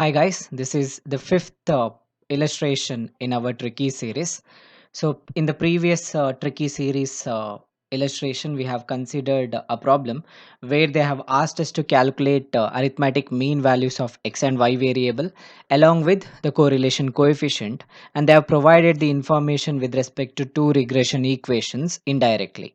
Hi guys, this is the fifth illustration in our tricky series. So in the previous tricky series illustration, we have considered a problem where they have asked us to calculate arithmetic mean values of x and y variable along with the correlation coefficient, and they have provided the information with respect to two regression equations indirectly.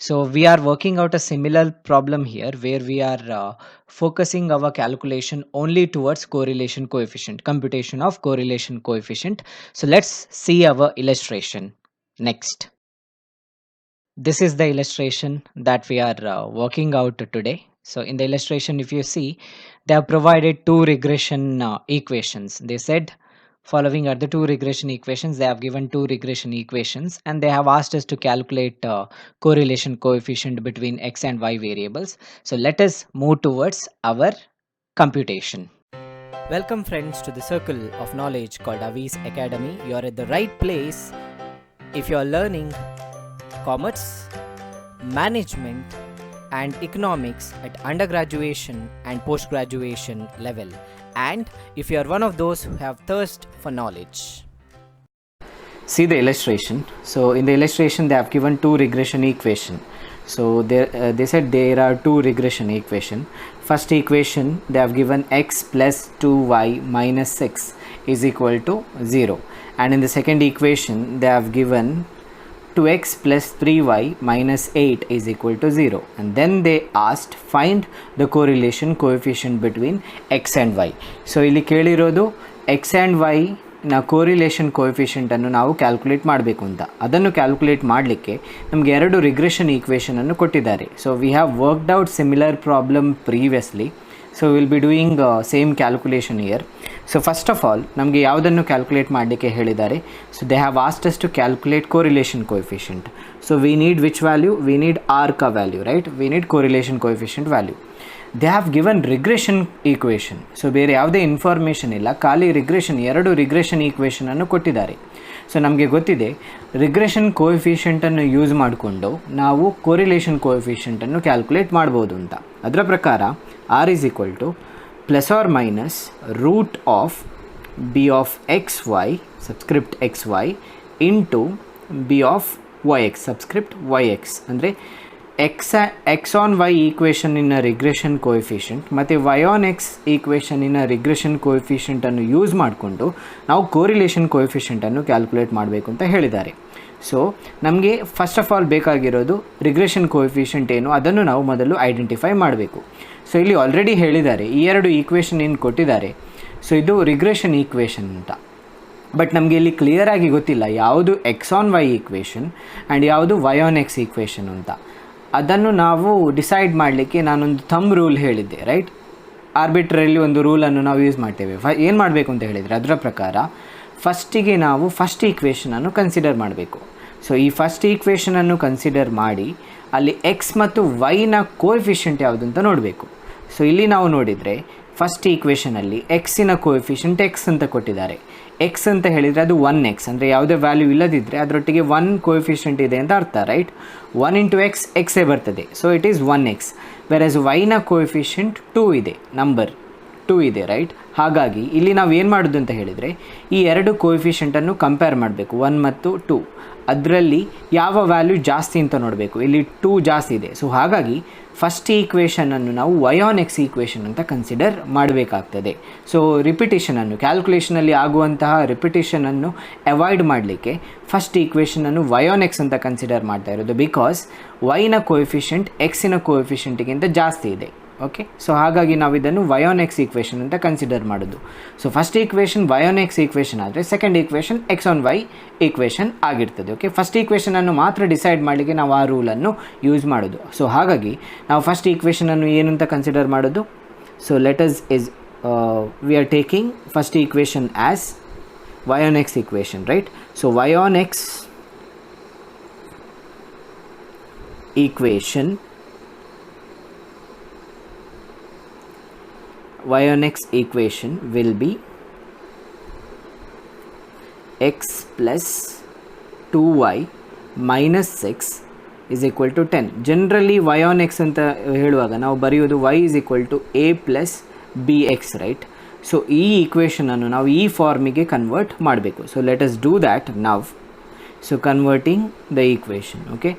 So we are working out a similar problem here where we are focusing our calculation only towards correlation coefficient, computation of correlation coefficient. So let's see our illustration next. This is the illustration that we are working out today. So in the illustration, if you see, they have provided two regression equations. They said following are the two regression equations. They have given two regression equations and they have asked us to calculate correlation coefficient between x and y variables. So let us move towards our computation. Welcome friends to the circle of knowledge called Avi's Academy. You are at the right place if you are learning commerce, management and economics at undergraduation and post-graduation level, and if you are one of those who have thirst for knowledge. See the illustration. So in the illustration they have given two regression equation. So they said there are two regression equation. First equation they have given x plus 2y minus 6 is equal to 0, and in the second equation they have given 2x plus 3y minus 8 is equal to 0, and then they asked find the correlation coefficient between x and y. So ಇಲ್ಲಿ ಕೇಳಿರೋದು x and y ನ correlation ಕೋಎಫಿಷಿಯಂಟನ್ನು ನಾವು calculate ಮಾಡಬೇಕು ಅಂತ. ಅದನ್ನು calculate ಮಾಡಲಿಕ್ಕೆ ನಮಗೆ ಎರಡು regression ಈಕ್ವೇಷನನ್ನು ಕೊಟ್ಟಿದ್ದಾರೆ. So we have worked out similar problem previously. So will be doing same calculation here. So first of all ನಮಗೆ ಯಾವುದನ್ನು ಕ್ಯಾಲ್ಕುಲೇಟ್ ಮಾಡಲಿಕ್ಕೆ ಹೇಳಿದ್ದಾರೆ? So they have asked us to calculate correlation coefficient. So we need which value? We need r ಕ value, right? We need correlation coefficient value. They have given regression equation. So ಬೇರೆ ಯಾವುದೇ information ಇಲ್ಲ, ಖಾಲಿ regression, ಎರಡು regression ಈಕ್ವೇಷನನ್ನು ಕೊಟ್ಟಿದ್ದಾರೆ. So ನಮಗೆ ಗೊತ್ತಿದೆ ರಿಗ್ರೆಷನ್ ಕೋಎಫಿಷಿಯಂಟನ್ನು ಯೂಸ್ ಮಾಡಿಕೊಂಡು ನಾವು ಕೋರಿಲೇಷನ್ ಕೋಎಫಿಷಿಯಂಟನ್ನು ಕ್ಯಾಲ್ಕುಲೇಟ್ ಮಾಡ್ಬೋದು ಅಂತ. ಅದರ ಪ್ರಕಾರ r is equal to plus R minus root of b of x y subscript x y into b of y x subscript y x. ಅಂದರೆ ಎಕ್ಸ್ ಆನ್ ವೈ ಈಕ್ವೇಷನ್ನಿನ regression coefficient ಮತ್ತು y on x ಈಕ್ವೇಷನ್ನಿನ regression ಕೋಎಫಿಷಿಯಂಟನ್ನು use ಮಾಡಿಕೊಂಡು ನಾವು correlation ಕೋಎಫಿಷಿಯಂಟನ್ನು calculate ಮಾಡಬೇಕು ಅಂತ ಹೇಳಿದ್ದಾರೆ. ಸೊ ನಮಗೆ ಫಸ್ಟ್ ಆಫ್ ಆಲ್ ಬೇಕಾಗಿರೋದು ರಿಗ್ರೆಷನ್ ಕೋಎಫಿಷಿಯಂಟ್ ಏನು ಅದನ್ನು ನಾವು ಮೊದಲು ಐಡೆಂಟಿಫೈ ಮಾಡಬೇಕು. ಸೊ ಇಲ್ಲಿ ಆಲ್ರೆಡಿ ಹೇಳಿದ್ದಾರೆ ಈ ಎರಡು ಈಕ್ವೇಷನ್ ಏನು ಕೊಟ್ಟಿದ್ದಾರೆ. ಸೊ ಇದು ರಿಗ್ರೆಷನ್ ಈಕ್ವೇಷನ್ ಅಂತ. ಬಟ್ ನಮಗೆ ಇಲ್ಲಿ ಕ್ಲಿಯರಾಗಿ ಗೊತ್ತಿಲ್ಲ ಯಾವುದು x on y equation and ಯಾವುದು ವೈ ಆನ್ ಎಕ್ಸ್ ಈಕ್ವೇಷನ್ ಅಂತ. ಅದನ್ನು ನಾವು ಡಿಸೈಡ್ ಮಾಡಲಿಕ್ಕೆ ನಾನೊಂದು ಥಂಬ್ ರೂಲ್ ಹೇಳಿದ್ದೆ, ರೈಟ್? ಆರ್ಬಿಟ್ರಲ್ಲಿ ಒಂದು ರೂಲನ್ನು ನಾವು ಯೂಸ್ ಮಾಡ್ತೇವೆ. ಏನು ಮಾಡಬೇಕು ಅಂತ ಹೇಳಿದರೆ ಅದರ ಪ್ರಕಾರ ಫಸ್ಟಿಗೆ ನಾವು ಫಸ್ಟ್ ಈಕ್ವೇಷನನ್ನು ಕನ್ಸಿಡರ್ ಮಾಡಬೇಕು. ಸೊ ಈ ಫಸ್ಟ್ ಈಕ್ವೇಷನನ್ನು ಕನ್ಸಿಡರ್ ಮಾಡಿ ಅಲ್ಲಿ ಎಕ್ಸ್ ಮತ್ತು ವೈನ ಕೋಎಫಿಷಿಯಂಟ್ ಯಾವುದು ಅಂತ ನೋಡಬೇಕು. ಸೊ ಇಲ್ಲಿ ನಾವು ನೋಡಿದರೆ ಫಸ್ಟ್ ಈಕ್ವೇಷನಲ್ಲಿ ಎಕ್ಸಿನ ಕೋಎಫಿಷಿಯಂಟ್ ಎಕ್ಸ್ ಅಂತ ಕೊಟ್ಟಿದ್ದಾರೆ. ಎಕ್ಸ್ ಅಂತ ಹೇಳಿದರೆ ಅದು 1x, ಅಂದರೆ ಯಾವುದೇ ವ್ಯಾಲ್ಯೂ ಇಲ್ಲದಿದ್ದರೆ ಅದರೊಟ್ಟಿಗೆ 1 ಕೋಎಫಿಷಿಯಂಟ್ ಇದೆ ಅಂತ ಅರ್ಥ, ರೈಟ್? 1 ಇಂಟು ಎಕ್ಸ್ ಎಕ್ಸೇ ಬರ್ತದೆ. So it is 1x. Versus ವೈನ ಕೋಎಫಿಷಿಯಂಟ್ 2 ಇದೆ, ನಂಬರ್ 2 ಇದೆ, ರೈಟ್? ಹಾಗಾಗಿ ಇಲ್ಲಿ ನಾವು ಏನು ಮಾಡೋದು ಅಂತ ಹೇಳಿದರೆ ಈ ಎರಡು ಕೋಎಫಿಷಿಯಂಟನ್ನು ಕಂಪೇರ್ ಮಾಡಬೇಕು, 1 ಮತ್ತು 2. ಅದರಲ್ಲಿ ಯಾವ ವ್ಯಾಲ್ಯೂ ಜಾಸ್ತಿ ಅಂತ ನೋಡಬೇಕು. ಇಲ್ಲಿ 2 ಜಾಸ್ತಿ ಇದೆ. ಸೊ ಹಾಗಾಗಿ ಫಸ್ಟ್ ಈಕ್ವೇಷನನ್ನು ನಾವು ವೈ ಆನ್ ಎಕ್ಸ್ ಈಕ್ವೇಷನ್ ಅಂತ ಕನ್ಸಿಡರ್ ಮಾಡಬೇಕಾಗ್ತದೆ. ಸೊ ರಿಪಿಟೇಷನನ್ನು, ಕ್ಯಾಲ್ಕುಲೇಷನಲ್ಲಿ ಆಗುವಂತಹ ರಿಪಿಟೇಷನನ್ನು ಅವಾಯ್ಡ್ ಮಾಡಲಿಕ್ಕೆ ಫಸ್ಟ್ ಈಕ್ವೇಷನನ್ನು ವೈ ಆನ್ ಎಕ್ಸ್ ಅಂತ ಕನ್ಸಿಡರ್ ಮಾಡ್ತಾ ಇರೋದು. ಬಿಕಾಸ್ ವೈನ ಕೋಎಫಿಷಿಯಂಟ್ ಎಕ್ಸಿನ ಕೋಎಫಿಷಿಯಂಟಿಗಿಂತ ಜಾಸ್ತಿ ಇದೆ. ಓಕೆ, ಸೊ ಹಾಗಾಗಿ ನಾವು ಇದನ್ನು ವೈ ಆನ್ ಎಕ್ಸ್ ಈಕ್ವೇಷನ್ ಅಂತ ಕನ್ಸಿಡರ್ ಮಾಡೋದು. So first equation y on x equation ಆದರೆ second equation x on y equation ಆಗಿರ್ತದೆ. ಓಕೆ, ಫಸ್ಟ್ ಈಕ್ವೇಷನನ್ನು ಮಾತ್ರ ಡಿಸೈಡ್ ಮಾಡಲಿಕ್ಕೆ ನಾವು ಆ ರೂಲನ್ನು ಯೂಸ್ ಮಾಡೋದು. ಸೊ ಹಾಗಾಗಿ ನಾವು ಫಸ್ಟ್ ಈಕ್ವೇಷನನ್ನು ಏನು ಅಂತ ಕನ್ಸಿಡರ್ ಮಾಡೋದು? So let us is we are taking first equation as y on x equation, right? So y on x equation y on x equation will be x plus 2y minus 6 is equal to 10. Generally y on x ಅಂತ ಹೇಳುವಾಗ ನಾವು ಬರೆಯೋದು y is equal to a plus bx, right? So ಈ ಈಕ್ವೇಷನನ್ನು ನಾವು ಈ ಫಾರ್ಮಿಗೆ convert ಮಾಡಬೇಕು. So let us do that now. So converting the equation. Okay,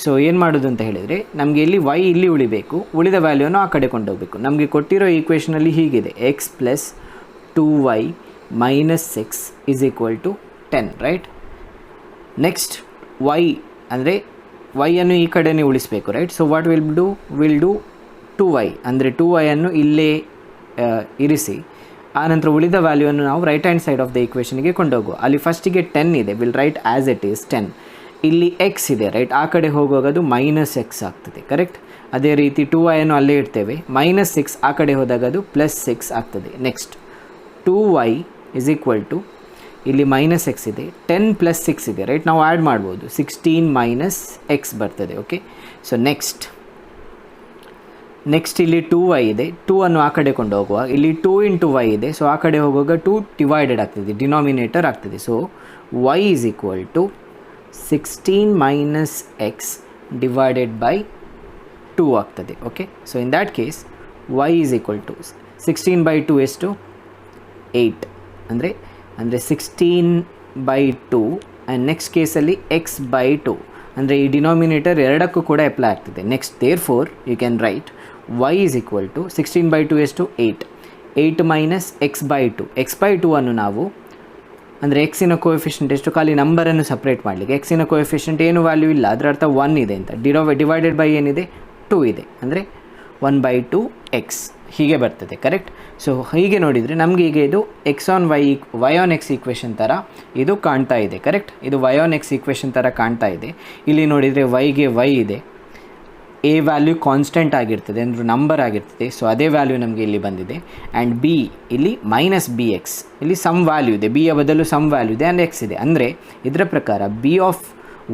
so ಏನು ಮಾಡೋದು ಅಂತ ಹೇಳಿದರೆ, ನಮಗೆ ಇಲ್ಲಿ y ಇಲ್ಲಿ ಉಳಿಬೇಕು, ಉಳಿದ ವ್ಯಾಲ್ಯೂನ ಆ ಕಡೆ ಕೊಂಡೋಗಬೇಕು. ನಮಗೆ ಕೊಟ್ಟಿರೋ ಈಕ್ವೇಷನಲ್ಲಿ ಹೀಗಿದೆ, x plus 2y minus 6 is equal to 10, right. Next y ಅಂದರೆ y-ಅನ್ನು ಈ ಕಡೆನೇ ಉಳಿಸಬೇಕು, right. So what will do 2y, ಅಂದರೆ 2y ಅನ್ನು ಇಲ್ಲೇ ಇರಿಸಿ, ಆನಂತರ ಉಳಿದ ವ್ಯಾಲ್ಯೂವನ್ನು ನಾವು right hand side of the ಈಕ್ವೇಷನ್ಗೆ ಕೊಂಡೋಗುವ. ಅಲ್ಲಿ ಫಸ್ಟಿಗೆ 10 ಇದೆ, will write as it is 10. ಇಲ್ಲಿ ಎಕ್ಸ್ ಇದೆ, ರೈಟ್, ಆ ಕಡೆ ಹೋಗುವಾಗ ಮೈನಸ್ ಎಕ್ಸ್ ಆಗ್ತದೆ, ಕರೆಕ್ಟ್. ಅದೇ ರೀತಿ 2y ಅನ್ನು ಅಲ್ಲೇ ಇಡ್ತೇವೆ, ಮೈನಸ್ 6 ಆ ಕಡೆ ಹೋದಾಗ ಅದು ಪ್ಲಸ್ 6 ಆಗ್ತದೆ. Next 2y is equal to, ಇಲ್ಲಿ ಮೈನಸ್ ಎಕ್ಸ್ ಇದೆ, 10 ಪ್ಲಸ್ 6 ಇದೆ, ರೈಟ್, ನಾವು ಆ್ಯಡ್ ಮಾಡ್ಬೋದು, 16 ಮೈನಸ್ ಎಕ್ಸ್ ಬರ್ತದೆ. ಓಕೆ, ಸೊ ನೆಕ್ಸ್ಟ್ ಇಲ್ಲಿ 2y ಇದೆ, 2 ಅನ್ನು ಆ ಕಡೆ ಕೊಂಡು ಹೋಗುವ, ಇಲ್ಲಿ 2 ಇಂಟು y ಇದೆ, ಸೊ ಆ ಕಡೆ ಹೋಗುವಾಗ 2 ಡಿವೈಡೆಡ್ ಆಗ್ತದೆ, ಡಿನಾಮಿನೇಟರ್ ಆಗ್ತದೆ. So y is equal to 16 minus x divided by 2 ಆಗ್ತದೆ. Okay, so in that case y is equal to 16 by 2 ಎಷ್ಟು 8, ಅಂದರೆ 16 ಬೈ 2, ಆ್ಯಂಡ್ ನೆಕ್ಸ್ಟ್ ಕೇಸಲ್ಲಿ ಎಕ್ಸ್ ಬೈ 2, ಅಂದರೆ ಈ ಡಿನಾಮಿನೇಟರ್ ಎರಡಕ್ಕೂ ಕೂಡ ಅಪ್ಲೈ ಆಗ್ತದೆ. Next therefore you can write y is equal to 16 by 2 ಎಷ್ಟು 8 minus x by 2. X by 2 ಅನ್ನು ನಾವು, ಅಂದರೆ ಎಕ್ಸಿನ ಕೋಎಫಿಷಿಯಂಟ್ ಎಷ್ಟು, ಖಾಲಿ ನಂಬರನ್ನು ಸಪ್ರೇಟ್ ಮಾಡಲಿಕ್ಕೆ, ಎಕ್ಸಿನ ಕೋಎಫಿಷಿಯಂಟ್ ಏನು ವ್ಯಾಲ್ಯೂ ಇಲ್ಲ, ಅದರ ಅರ್ಥ 1 ಇದೆ ಅಂತ, ಡಿವೈಡೆಡ್ ಬೈ ಏನಿದೆ 2 ಇದೆ, ಅಂದರೆ 1/2 ಎಕ್ಸ್ ಹೀಗೆ ಬರ್ತದೆ, ಕರೆಕ್ಟ್. ಸೊ ಹೀಗೆ ನೋಡಿದರೆ ನಮಗೆ ಈಗ ಇದು y ಆನ್ ಎಕ್ಸ್ ಈಕ್ವೇಷನ್ ಥರ ಇದು ಕಾಣ್ತಾ ಇದೆ, ಕರೆಕ್ಟ್. ಇದು y ಆನ್ ಎಕ್ಸ್ ಈಕ್ವೇಷನ್ ಥರ ಕಾಣ್ತಾ ಇದೆ. ಇಲ್ಲಿ ನೋಡಿದರೆ yಗೆ y ಇದೆ, a ವ್ಯಾಲ್ಯೂ ಕಾನ್ಸ್ಟೆಂಟ್ ಆಗಿರ್ತದೆ, ಅಂದರೆ ನಂಬರ್ ಆಗಿರ್ತದೆ, ಸೊ ಅದೇ ವ್ಯಾಲ್ಯೂ ನಮಗೆ ಇಲ್ಲಿ ಬಂದಿದೆ. ಆ್ಯಂಡ್ b ಇಲ್ಲಿ ಮೈನಸ್ ಬಿ ಎಕ್ಸ್, ಇಲ್ಲಿ ಸಮ್ ವ್ಯಾಲ್ಯೂ ಇದೆ, b ಯ ಬದಲು ಸಮ್ ವ್ಯಾಲ್ಯೂ ಇದೆ, ಆ್ಯಂಡ್ ಎಕ್ಸ್ ಇದೆ. ಅಂದರೆ ಇದರ ಪ್ರಕಾರ b ಆಫ್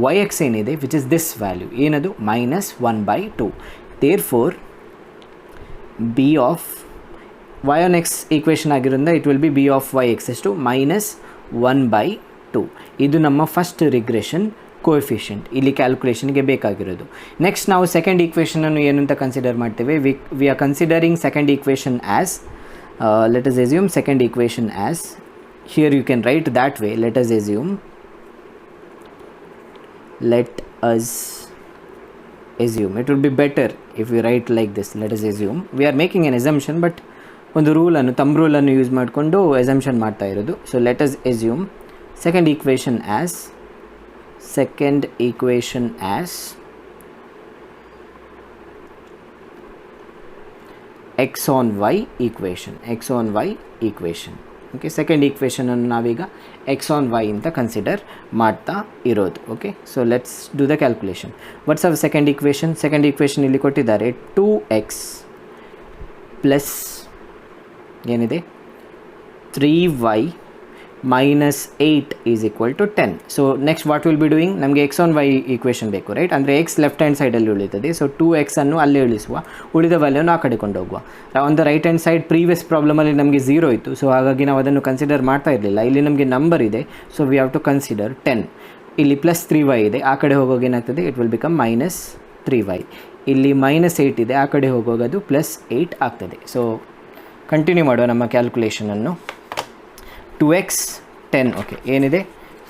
ವೈ ಎಕ್ಸ್ ಏನಿದೆ, ವಿಚ್ ಇಸ್ ದಿಸ್ ವ್ಯಾಲ್ಯೂ, ಏನದು minus 1/2. Therefore b of y on x equation ಆಗಿರೋದ್ರಿಂದ it will be b of y x ಎಷ್ಟು ಮೈನಸ್ 1/2. ಇದು ನಮ್ಮ ಫಸ್ಟ್ ರಿಗ್ರೆಷನ್ ಕೋಎಫಿಷಿಯಂಟ್ ಇಲ್ಲಿ ಕ್ಯಾಲ್ಕುಲೇಷನ್ಗೆ ಬೇಕಾಗಿರೋದು. ನೆಕ್ಸ್ಟ್ ನಾವು ಸೆಕೆಂಡ್ ಈಕ್ವೇಷನನ್ನು ಏನು ಅಂತ ಕನ್ಸಿಡರ್ ಮಾಡ್ತೇವೆ. We are considering second equation as, let us assume second equation as, here you can write that way. Let us assume it would be better if we write like this. Let us assume, we are making an assumption, but ಒಂದು ರೂಲನ್ನು thumb ರೂಲನ್ನು use ಮಾಡಿಕೊಂಡು assumption ಮಾಡ್ತಾ ಇರೋದು. So let us assume second equation as x on y equation. Okay, second ಈಕ್ವೇಷನನ್ನು ನಾವೀಗ x on y ಅಂತ consider ಮಾಡ್ತಾ ಇರೋದು. ಓಕೆ, so let's do the calculation. What's our second equation? Second equation ಇಲ್ಲಿ ಕೊಟ್ಟಿದ್ದಾರೆ 2x ಪ್ಲಸ್ ಏನಿದೆ 3y minus 8 is equal to 10. So next what will be doing, ನಮಗೆ x on y ಈಕ್ವೇಷನ್ ಬೇಕು, right. ಅಂದರೆ x ಲೆಫ್ಟ್ ಹ್ಯಾಂಡ್ ಸೈಡಲ್ಲಿ ಉಳಿತದೆ, so 2x ಅನ್ನು ಅಲ್ಲೇ ಇಳಿಸುವ, ಉಳಿದ ವ್ಯಾಲ್ಯೂನ ಆ ಕಡೆ ಕೊಂಡೋಗುವ. On the right hand side previous ಪ್ರಾಬ್ಲಮಲ್ಲಿ ನಮಗೆ 0 ಇತ್ತು, ಸೊ ಹಾಗಾಗಿ ನಾವು ಅದನ್ನು ಕನ್ಸಿಡರ್ ಮಾಡ್ತಾ ಇರಲಿಲ್ಲ. ಇಲ್ಲಿ ನಮಗೆ ನಂಬರ್ ಇದೆ, so we have to consider 10. ಇಲ್ಲಿ ಪ್ಲಸ್ 3y ಇದೆ, ಆ ಕಡೆ ಹೋಗೋವಾಗ ಏನಾಗ್ತದೆ, it will become minus 3y. ಇಲ್ಲಿ ಮೈನಸ್ 8 ಇದೆ, ಆ ಕಡೆ ಹೋಗುವಾಗ ಅದು ಪ್ಲಸ್ 8 ಆಗ್ತದೆ. ಸೊ ಕಂಟಿನ್ಯೂ ಮಾಡುವ ನಮ್ಮ ಕ್ಯಾಲ್ಕುಲೇಷನನ್ನು. 2x 10. ಓಕೆ, ಏನಿದೆ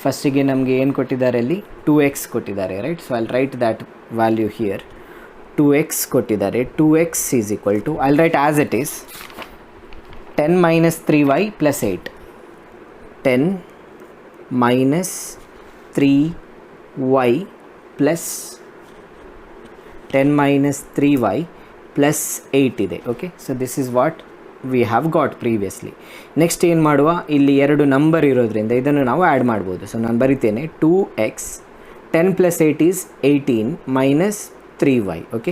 ಫಸ್ಟಿಗೆ ನಮಗೆ ಏನು ಕೊಟ್ಟಿದ್ದಾರೆ, ಅಲ್ಲಿ 2x ಕೊಟ್ಟಿದ್ದಾರೆ, right. So I'll write that value here. 2x ಕೊಟ್ಟಿದ್ದಾರೆ, 2x is equal to, I'll write as it is 10 minus 3y plus 8. 10 minus 3y plus 10 minus 3y plus 8 ಇದೆ. Okay, so this is what we have got previously. Next ಏನು ಮಾಡುವ, ಇಲ್ಲಿ ಎರಡು number ಇರೋದ್ರಿಂದ ಇದನ್ನು ನಾವು add ಮಾಡ್ಬೋದು. ಸೊ ನಾನು ಬರಿತೇನೆ 2x 10 plus 8 is 18 minus 3y. Okay,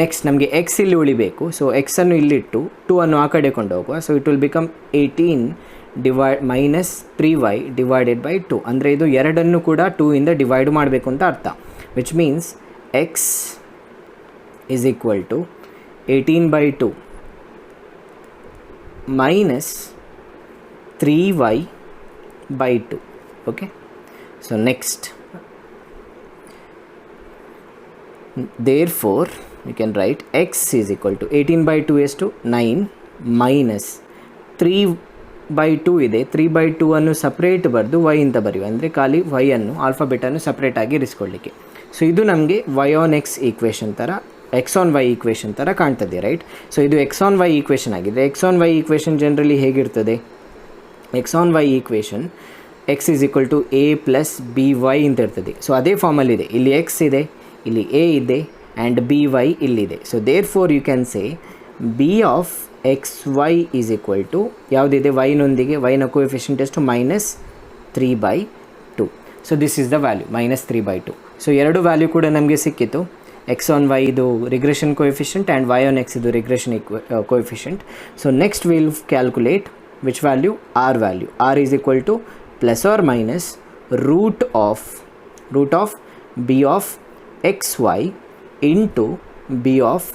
next ನಮಗೆ ಎಕ್ಸ್ ಇಲ್ಲಿ ಉಳಿಬೇಕು, ಸೊ ಎಕ್ಸನ್ನು ಇಲ್ಲಿಟ್ಟು 2 ಅನ್ನು ಆ ಕಡೆ ಕೊಂಡು ಹೋಗುವ. So it will become 18 minus 3y divided by 2. ಅಂದರೆ ಇದು ಎರಡನ್ನು ಕೂಡ 2 ಇಂದ ಡಿವೈಡ್ ಮಾಡಬೇಕು ಅಂತ ಅರ್ಥ, which means x is equal to 18/2 minus 3y/2. Okay, so next, therefore you can write x is equal to 18/2 is to 9 minus 3/2 ಇದೆ. 3/2 ಅನ್ನು ಸಪ್ರೇಟ್ ಬರೆದು ವೈ ಅಂತ ಬರೆಯುವ, ಅಂದರೆ ಖಾಲಿ ವೈ ಅನ್ನು ಆಲ್ಫಾಬೆಟನ್ನು ಸಪ್ರೇಟಾಗಿ ಇರಿಸ್ಕೊಳ್ಳಿಕ್ಕೆ. ಸೊ ಇದು ನಮಗೆ ವೈ ಆನ್ ಎಕ್ಸ್ ಈಕ್ವೇಷನ್ ಥರ, ಎಕ್ಸ್ ಆನ್ ವೈ ಈಕ್ವೇಷನ್ ಥರ ಕಾಣ್ತದೆ, ರೈಟ್. ಸೊ ಇದು ಎಕ್ಸ್ ಆನ್ ವೈ ಈಕ್ವೇಷನ್ ಆಗಿದೆ. X on y equation generally ಹೇಗಿರ್ತದೆ? X on y equation x is equal to a plus b y ಅಂತ ಇರ್ತದೆ. So ಅದೇ ಫಾರ್ಮಲ್ಲಿದೆ, ಇಲ್ಲಿ ಎಕ್ಸ್ ಇದೆ, ಇಲ್ಲಿ ಎ ಇದೆ, ಆ್ಯಂಡ್ ಬಿ ವೈ ಇಲ್ಲಿದೆ. So therefore you can say b of x y is equal to ಯಾವುದಿದೆ, ವೈನೊಂದಿಗೆ ವೈನ ಕೋಎಫಿಷಿಯಂಟ್ ಎಷ್ಟು, -3/2. So this is the value, -3/2. So ಎರಡು ವ್ಯಾಲ್ಯೂ ಕೂಡ ನಮಗೆ ಸಿಕ್ಕಿತ್ತು. ಎಕ್ಸ್ ಆನ್ ವೈ ಇದು regression coefficient and y on x ಇದು regression coefficient. So next will calculate which value, r value. R is equal to plus R minus root of b of x y into b of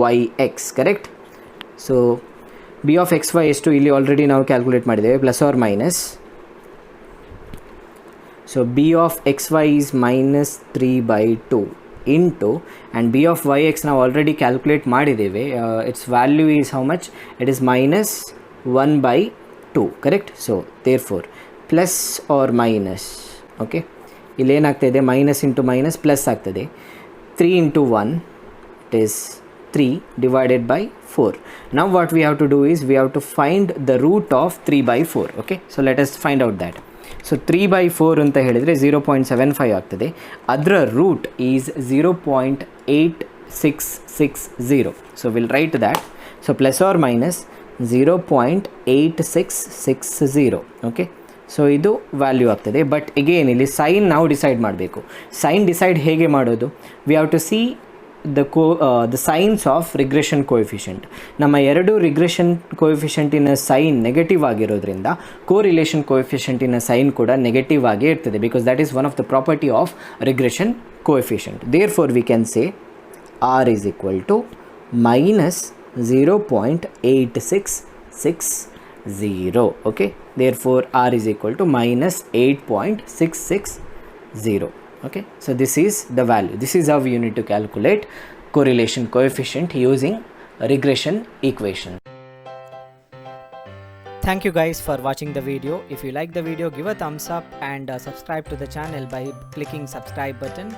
y x, correct. So b of x y ಎಷ್ಟು ಇಲ್ಲಿ already ನಾವು calculate ಮಾಡಿದ್ದೇವೆ, plus R minus. So b of x y is -3/2 into, and b of y x ನಾವು already calculate ಮಾಡಿದ್ದೇವೆ. Its value is how much, it is -1/2, correct. So therefore plus R minus, okay, ಇಲ್ಲೇನಾಗ್ತಾಯಿದೆ, minus into minus plus ಆಗ್ತದೆ. 3 into 1 it is 3 divided by 4. Now what we have to do is we have to find the root of 3/4. Okay, so let us find out that. So 3/4 ಅಂತ ಹೇಳಿದರೆ 0.75 ಆಗ್ತದೆ. ಅದರ root is 0.8660. So will write that. So plus R minus 0.8660. Okay, so ಇದು value ಆಗ್ತದೆ. But again ಇಲ್ಲಿ sign ನಾವು decide ಮಾಡಬೇಕು. Sign decide ಹೇಗೆ ಮಾಡೋದು? We have to see the signs of regression coefficient. ನಮ್ಮ ಎರಡು ರಿಗ್ರೆಷನ್ ಕೋಎಫಿಷಿಯಂಟಿನ ಸೈನ್ ನೆಗೆಟಿವ್ ಆಗಿರೋದ್ರಿಂದ ಕೋರಿಲೇಷನ್ ಕೋಎಫಿಷಿಯಂಟಿನ ಸೈನ್ ಕೂಡ ನೆಗೆಟಿವ್ ಆಗೇ ಇರ್ತದೆ, because that is one of the property of regression coefficient. Therefore we can say R is equal to -0.8660. okay, therefore r is equal to -8.660. okay, so this is the value. This is how you need to calculate correlation coefficient using regression equation. Thank you guys for watching the video. If you like the video, give a thumbs up and subscribe to the channel by clicking subscribe button.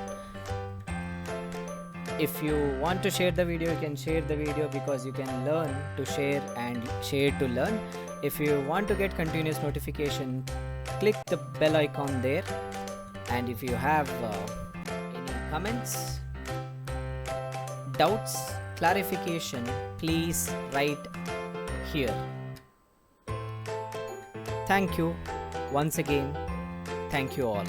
If you want to share the video, you can share the video, because you can learn to share and share to learn. If you want to get continuous notification, click the bell icon there. And if you have any comments, doubts, clarification, please write here. Thank you once again. Thank you all.